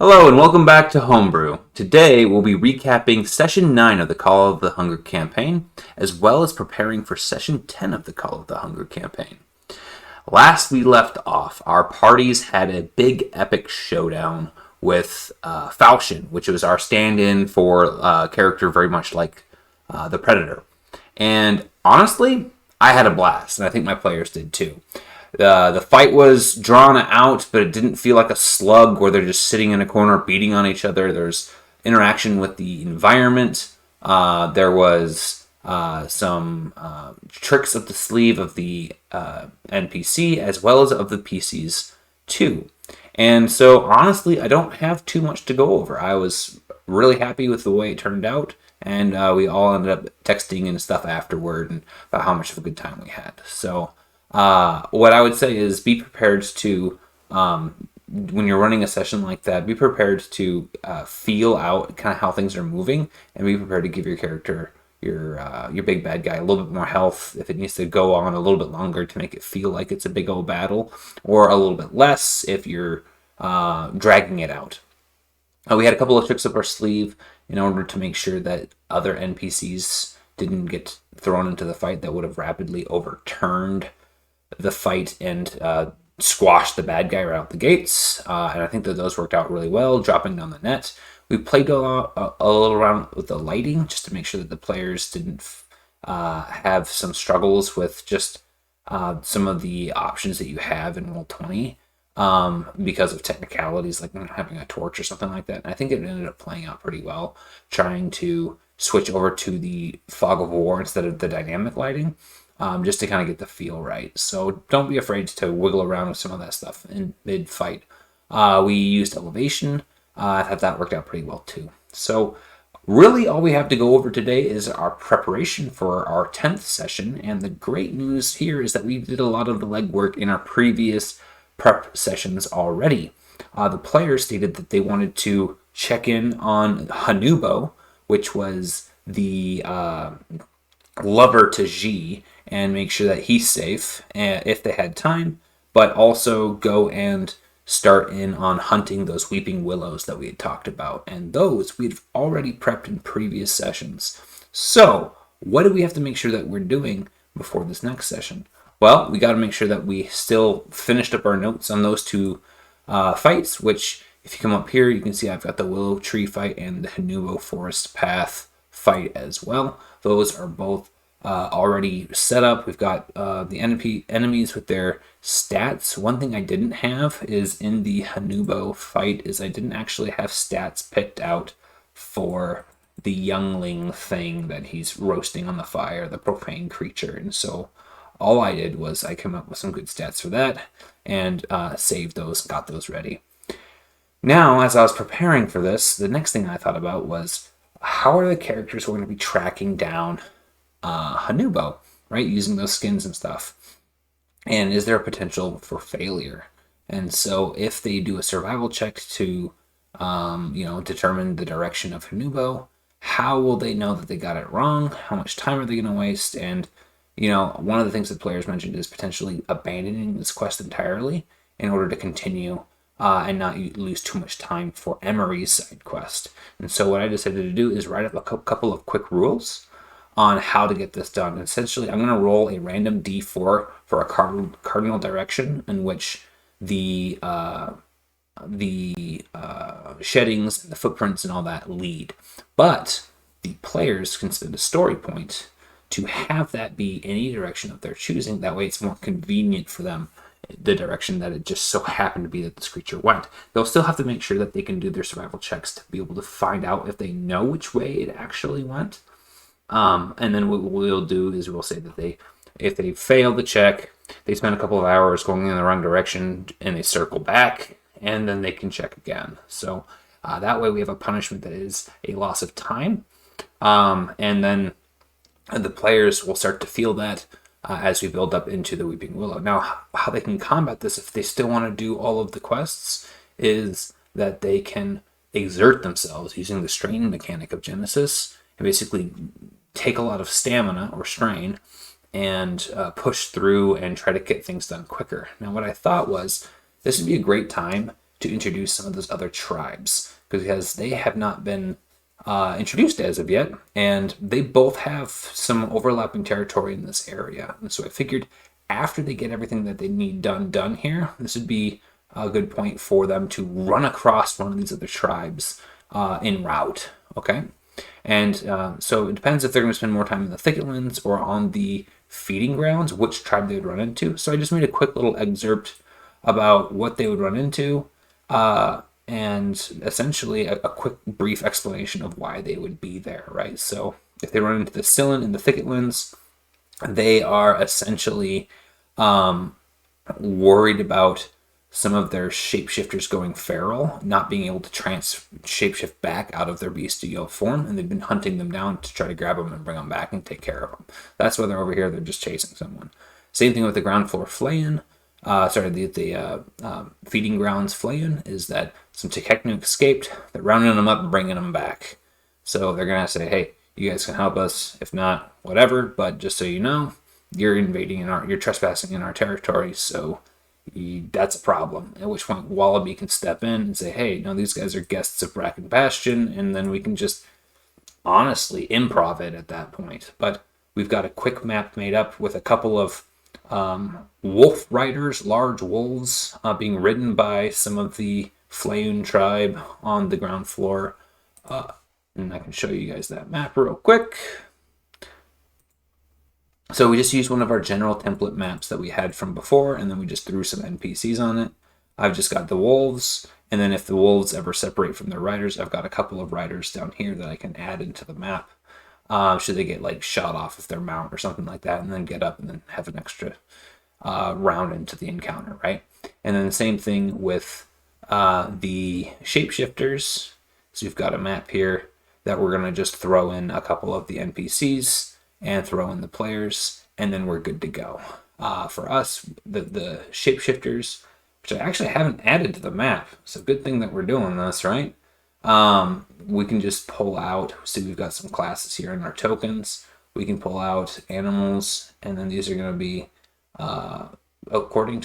Hello and welcome back to Homebrew. Today we'll be recapping Session 9 of the Call of the Hunger campaign, as well as preparing for Session 10 of the Call of the Hunger campaign. Last we left off, our parties had a big epic showdown with Falchion, which was our stand-in for a character very much like the Predator. And honestly, I had a blast, and I think my players did too. The fight was drawn out, but it didn't feel like a slug where they're just sitting in a corner beating on each other. There's interaction with the environment. There was some tricks up the sleeve of the NPC as well as of the PCs too. And so honestly, I don't have too much to go over. I was really happy with the way it turned out, and we all ended up texting and stuff afterward and about how much of a good time we had. So what I would say is be prepared to, when you're running a session like that, be prepared to feel out kind of how things are moving, and be prepared to give your character, your big bad guy, a little bit more health if it needs to go on a little bit longer to make it feel like it's a big old battle, or a little bit less if you're dragging it out. We had a couple of tricks up our sleeve in order to make sure that other NPCs didn't get thrown into the fight that would have rapidly overturned the fight and squash the bad guy right out the gates. And I think that those worked out really well, dropping down the net. We played a little around with the lighting just to make sure that the players didn't have some struggles with just some of the options that you have in Roll20 because of technicalities like not having a torch or something like that. And I think it ended up playing out pretty well, trying to switch over to the fog of war instead of the dynamic lighting. Just to kind of get the feel right. So don't be afraid to wiggle around with some of that stuff in mid-fight. We used elevation. I thought that worked out pretty well too. So really all we have to go over today is our preparation for our 10th session. And the great news here is that we did a lot of the legwork in our previous prep sessions already. The players stated that they wanted to check in on Hanubo, which was the lover to Ji, and make sure that he's safe if they had time, but also go and start in on hunting those weeping willows that we had talked about. And those we've already prepped in previous sessions. So what do we have to make sure that we're doing before this next session? Well, we got to make sure that we still finished up our notes on those two fights, which if you come up here, you can see I've got the Willow Tree fight and the Hanubo Forest Path fight as well. Those are both already set up. We've got the enemies with their stats. One thing I didn't have is in the Hanubo fight is I didn't actually have stats picked out for the youngling thing that he's roasting on the fire, the profane creature. And so all I did was I came up with some good stats for that and saved those, got those ready. Now, as I was preparing for this, the next thing I thought about was how are the characters we're going to be tracking down Hanubo, right? Using those skins and stuff. And is there a potential for failure? And so if they do a survival check to, determine the direction of Hanubo, how will they know that they got it wrong? How much time are they going to waste? And, one of the things that players mentioned is potentially abandoning this quest entirely in order to continue and not lose too much time for Emery's side quest. And so what I decided to do is write up a couple of quick rules on how to get this done. Essentially, I'm going to roll a random d4 for a cardinal direction in which the sheddings, the footprints, and all that lead. But the players can spend a story point to have that be any direction of their choosing. That way it's more convenient for them, the direction that it just so happened to be that this creature went. They'll still have to make sure that they can do their survival checks to be able to find out if they know which way it actually went. And then what we'll do is we'll say that if they fail the check, they spend a couple of hours going in the wrong direction and they circle back and then they can check again. So that way we have a punishment that is a loss of time. And then the players will start to feel that as we build up into the Weeping Willow. Now, how they can combat this if they still want to do all of the quests is that they can exert themselves using the strain mechanic of Genesis and basically take a lot of stamina or strain and push through and try to get things done quicker. Now, what I thought was this would be a great time to introduce some of those other tribes, because they have not been introduced as of yet, and they both have some overlapping territory in this area. And so I figured after they get everything that they need done here, this would be a good point for them to run across one of these other tribes en route. Okay, and so it depends if they're going to spend more time in the thicketlands or on the feeding grounds, which tribe they would run into. So I just made a quick little excerpt about what they would run into, and essentially a quick brief explanation of why they would be there, right? So if they run into the Sillin in the thicketlands, they are essentially worried about some of their shapeshifters going feral, not being able to shapeshift back out of their bestial form, and they've been hunting them down to try to grab them and bring them back and take care of them. That's why they're over here. They're just chasing someone. Same thing with the ground floor Flayan. The feeding grounds Flayan is that some Tekeknu escaped. They're rounding them up and bringing them back. So they're going to say, hey, you guys can help us. If not, whatever. But just so you know, you're you're trespassing in our territory. So that's a problem. At which point Wallaby can step in and say, hey, no, these guys are guests of Bracken Bastion, and then we can just honestly improv it at that point. But we've got a quick map made up with a couple of wolf riders, large wolves, being ridden by some of the Flayan tribe on the ground floor. And I can show you guys that map real quick. So we just used one of our general template maps that we had from before, and then we just threw some NPCs on it. I've just got the wolves, and then if the wolves ever separate from their riders, I've got a couple of riders down here that I can add into the map. Should they get like shot off of their mount or something like that, and then get up and then have an extra round into the encounter, right? And then the same thing with the shapeshifters. So we've got a map here that we're going to just throw in a couple of the NPCs and throw in the players, and then we're good to go. For us, the shapeshifters, which I actually haven't added to the map, so good thing that we're doing this, right? We can just pull out, see we've got some classes here in our tokens. We can pull out animals, and then these are going to be awoken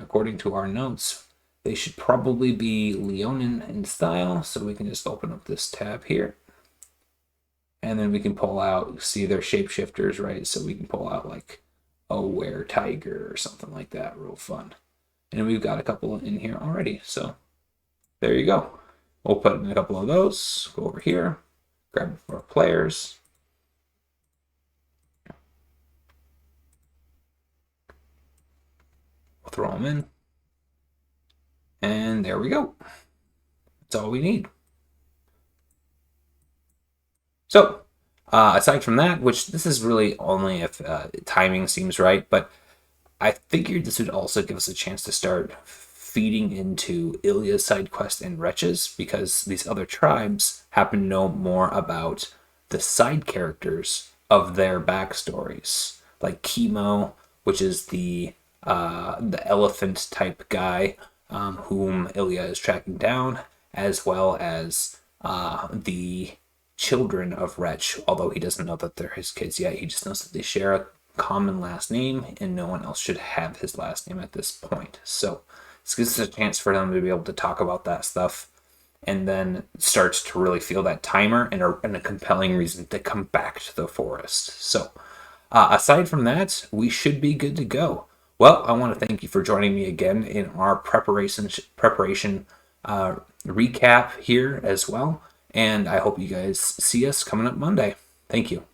according to our notes. They should probably be Leonin in style, so we can just open up this tab here. And then we can pull out, see their shapeshifters, right? So we can pull out like a were-tiger or something like that, real fun. And we've got a couple in here already, so there you go. We'll put in a couple of those, go over here, grab our players. We'll throw them in. And there we go. That's all we need. So, aside from that, which this is really only if timing seems right, but I figured this would also give us a chance to start feeding into Ilya's side quest and Wretches, because these other tribes happen to know more about the side characters of their backstories, like Chemo, which is the elephant type guy whom Ilya is tracking down, as well as the children of Wretch, although he doesn't know that they're his kids yet. He just knows that they share a common last name, and no one else should have his last name at this point. So this gives us a chance for them to be able to talk about that stuff, and then starts to really feel that timer and a compelling reason to come back to the forest. So aside from that, we should be good to go. Well, I want to thank you for joining me again in our preparation recap here as well. And I hope you guys see us coming up Monday. Thank you.